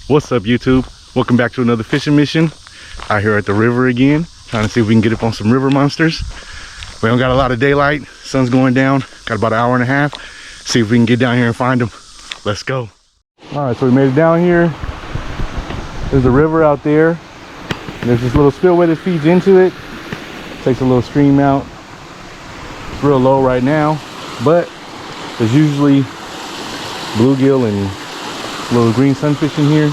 What's up, YouTube? Welcome back to another fishing mission. Out here at the river again, trying to see if we can get up on some river monsters. We don't got a lot of daylight, sun's going down, got about an hour and a half. See if we can get down here and find them. Let's go. All right, so we made it down here. There's a river out there. There's this little spillway that feeds into it. Takes a little stream out. It's real low right now, but there's usually bluegill and little green sunfish in here.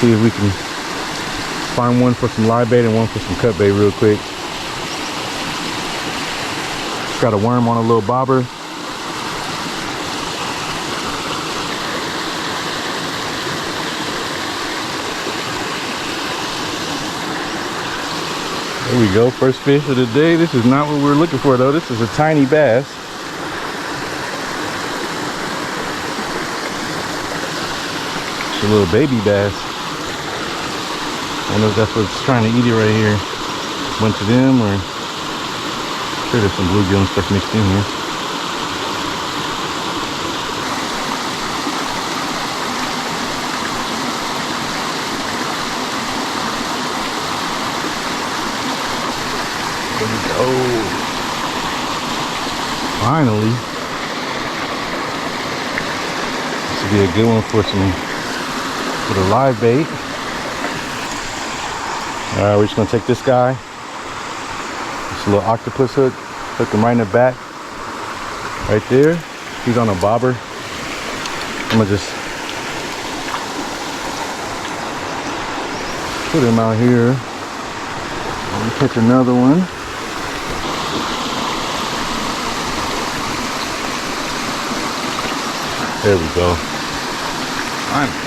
See if we can find one for some live bait and one for some cut bait real quick. Got a worm on a little bobber. There we go, first fish of the day. This is not what we're looking for though. This is a tiny bass. It's a little baby bass. I don't know if that's what's trying to eat it right here. A bunch of them, or I'm sure there's some bluegill and stuff mixed in here. There we go. Finally. This would be a good one for the live bait. All right, we're just gonna take this guy. This little octopus hook, hook him right in the back, right there. He's on a bobber. I'm gonna just put him out here. Let me catch another one. There we go. Finally.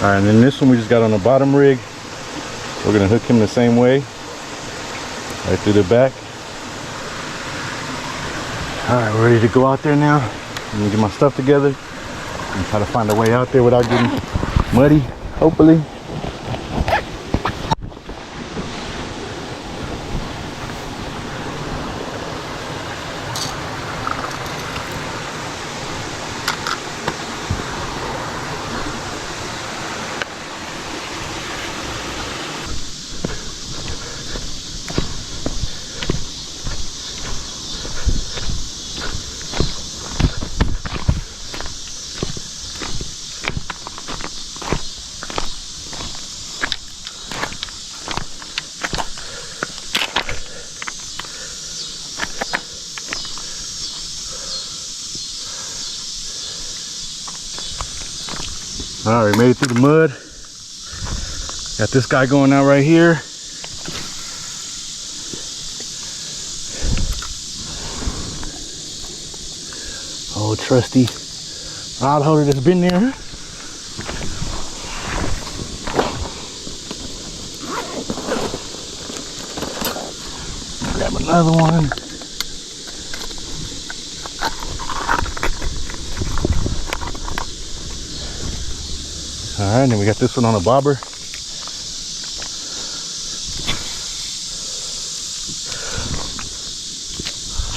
All right, and then this one we just got on the bottom rig. We're gonna hook him the same way, right through the back. All right, we're ready to go out there now. I'm gonna get my stuff together and try to find a way out there without getting muddy, hopefully. All right, made it through the mud. Got this guy going out right here. Oh, trusty rod holder that's been there. Grab another one. All right, and then we got this one on a bobber.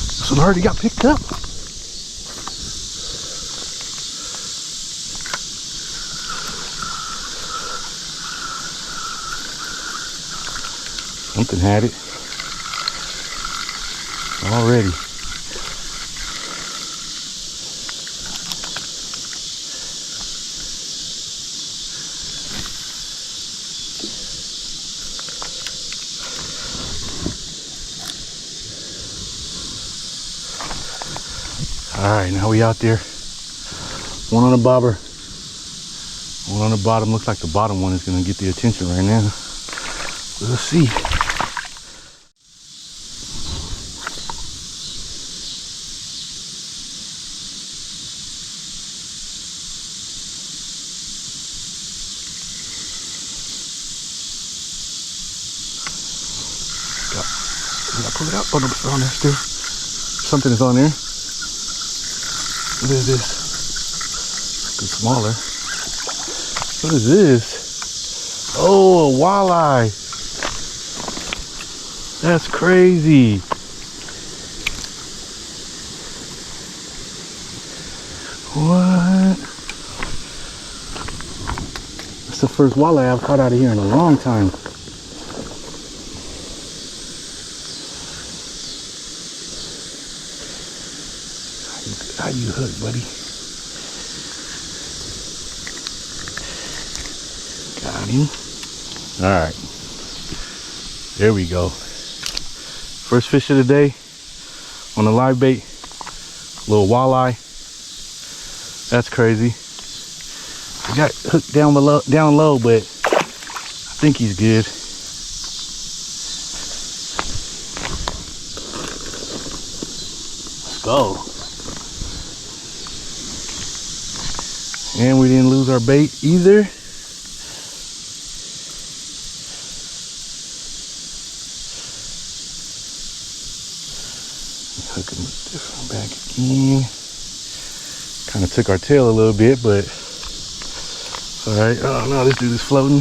This one already got picked up. Something had it already. All right, now we out there. One on the bobber, one on the bottom. Looks like the bottom one is gonna get the attention right now. We'll see. Did I pull it out? Oh no, it's on there still. Something is on there. What is this? It's smaller. What is this? Oh, a walleye. That's crazy. What? That's the first walleye I've caught out of here in a long time. How you hook, buddy? Got him. Alright. There we go. First fish of the day on the live bait. Little walleye. That's crazy. I got hooked down low, but I think he's good. Let's go. And we didn't lose our bait either. Hook him different back again. Kind of took our tail a little bit, but it's all right. Oh no, this dude is floating.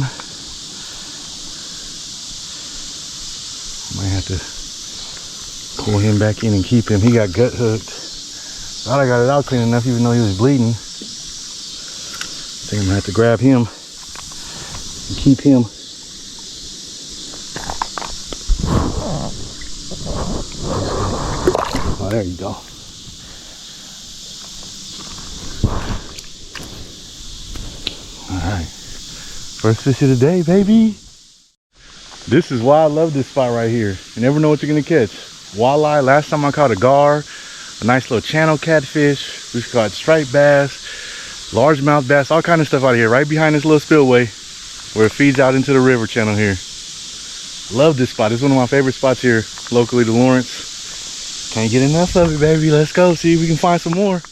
Might have to pull him back in and keep him. He got gut hooked. Thought I got it out clean enough, even though he was bleeding. I think I'm gonna have to grab him and keep him. Oh, there you go. Alright. First fish of the day, baby. This is why I love this spot right here. You never know what you're gonna catch. Walleye, last time I caught a gar, a nice little channel catfish. We've caught striped bass, largemouth bass, all kind of stuff out here, right behind this little spillway where it feeds out into the river channel here. Love this spot. It's one of my favorite spots here locally to Lawrence. Can't get enough of it, baby. Let's go see if we can find some more.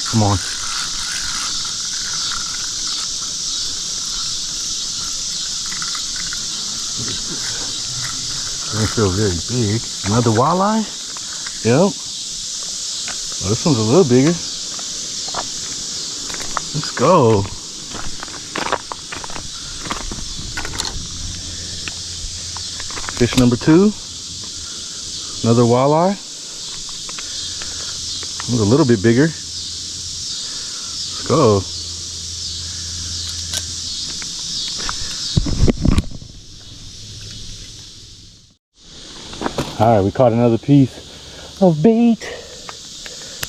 Come on. Doesn't feel very big. Another walleye? Yep. Oh, this one's a little bigger. Let's go. Fish number 2. Another walleye. It was a little bit bigger. Let's go. Alright, we caught another piece of bait.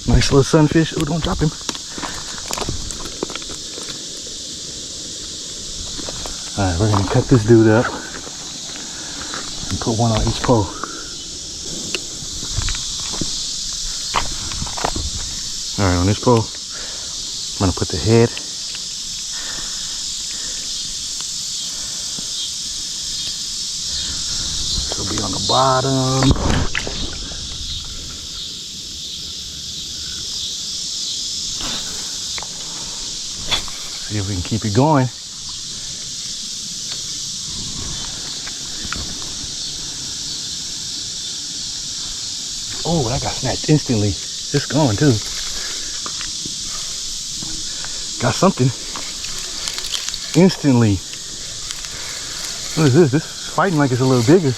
Nice little sunfish. Oh, don't drop him. Alright, we're gonna cut this dude up and put one on each pole. Alright, on this pole, I'm gonna put the head. This will be on the bottom. See if we can keep it going. Oh, that got snatched instantly. It's going too. Got something. Instantly. What is this? This is fighting like it's a little bigger.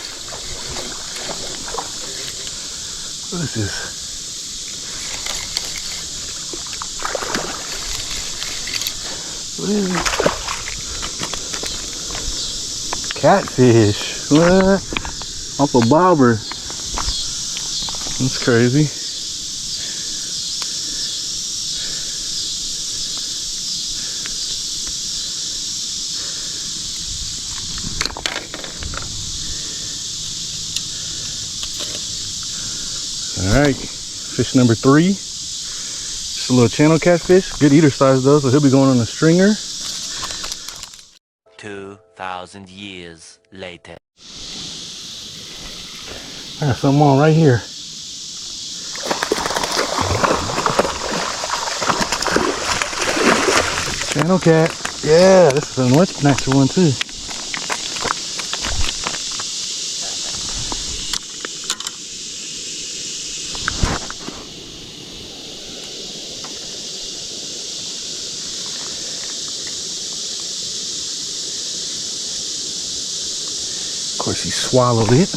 What is this? What is it? Catfish. What? Off a bobber. That's crazy. All right, fish number 3. Just a little channel catfish. Good eater size though, so he'll be going on a stringer. 2,000 years later. I got something on right here. Channel cat. Yeah, this is a much nicer one too. course, he swallowed it.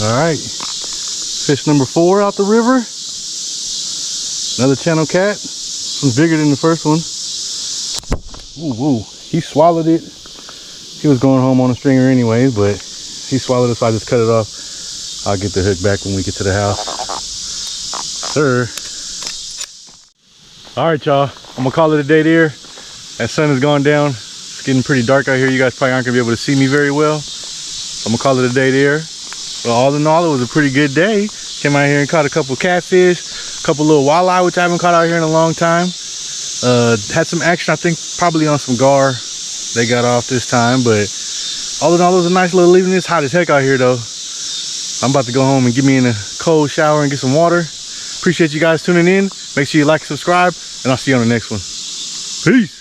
All right, fish number 4 out the river. Another channel cat. This one's bigger than the first one. Ooh, he swallowed it. He was going home on a stringer anyway, but he swallowed it, so I just cut it off. I'll get the hook back when we get to the house. Sir. All right, y'all. I'm gonna call it a day there. That sun has gone down. It's getting pretty dark out here. You guys probably aren't gonna be able to see me very well. So I'm gonna call it a day there. But all in all, it was a pretty good day. Came out here and caught a couple catfish, a couple little walleye, which I haven't caught out here in a long time. Had some action, I think, probably on some gar. They got off this time, but all in all, it was a nice little evening. It's hot as heck out here, though. I'm about to go home and get me in a cold shower and get some water. Appreciate you guys tuning in. Make sure you like and subscribe, and I'll see you on the next one. Peace.